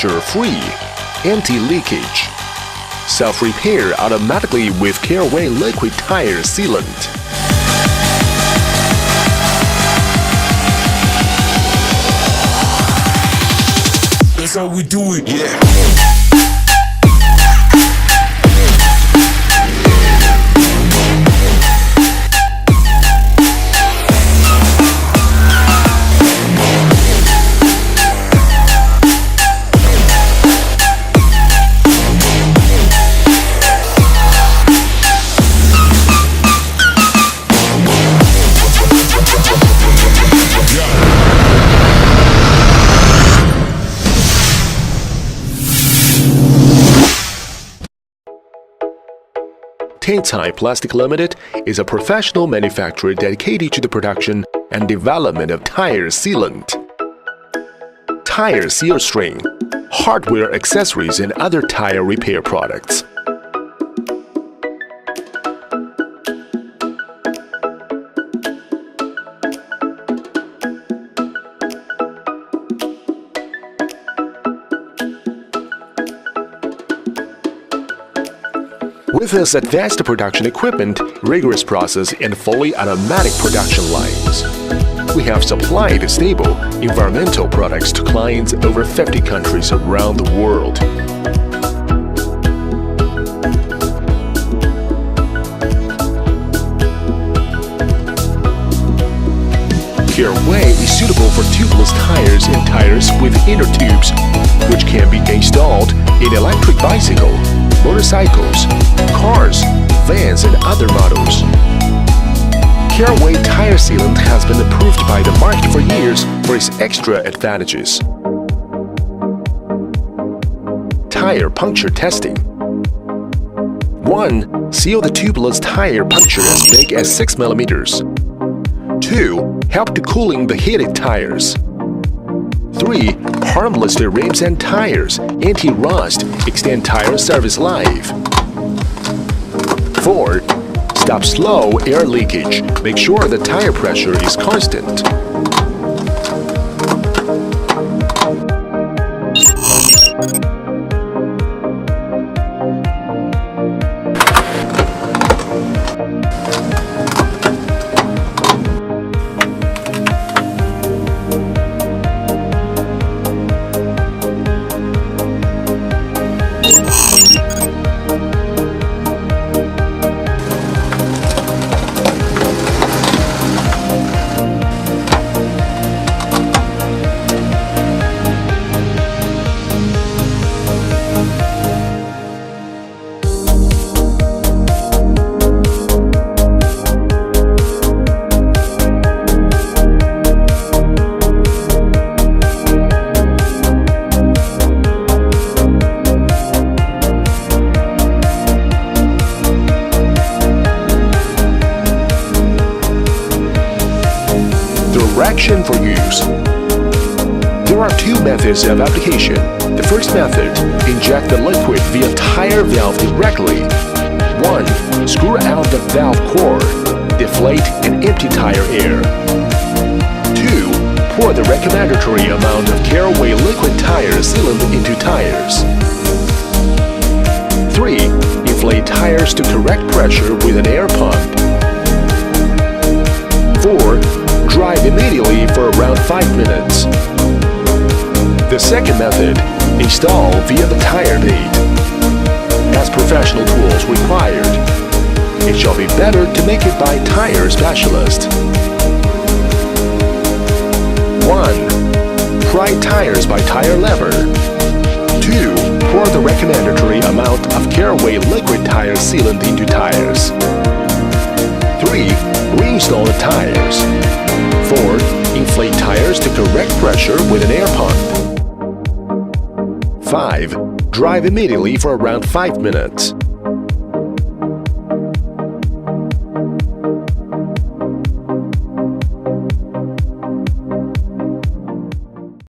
puncture-free, anti-leakage. Self-repair automatically with Careway liquid tire sealant. That's how we do it, yeah. Tiantai Plastic Limited is a professional manufacturer dedicated to the production and development of tire sealant, tire seal string, hardware accessories, and other tire repair products. With its advanced production equipment, rigorous process, and fully automatic production lines, we have supplied stable, environmental products to clients over 50 countries around the world. Careway is suitable for tubeless tires and tires with inner tubes, which can be installed in electric bicycle, motorcycles, cars, vans, and other models. Careway tire sealant has been approved by the market for years for its extra advantages. Tire puncture testing. 1. Seal the tubeless tire puncture as big as 6 mm. 2. Help to cooling the heated tires. 3. Harmless to rims and tires, anti-rust, extend tire service life. 4. Stop slow air leakage, make sure the tire pressure is constant. Direction for use. There are two methods of application. The first method, inject the liquid via tire valve directly. 1. Screw out the valve core, deflate and empty tire air. 2. Pour the recommendatory amount of Careway liquid tire sealant into tires. 3. Inflate tires to correct pressure with an air pump. 4. Drive immediately for around 5 minutes. The second method, install via the tire bait. As professional tools required, it shall be better to make it by tire specialist. 1. Pry tires by tire lever. 2. Pour the recommendatory amount of Careway liquid tire sealant into tires. 3. Reinstall the tires. 4. Inflate tires to correct pressure with an air pump. 5. Drive immediately for around 5 minutes.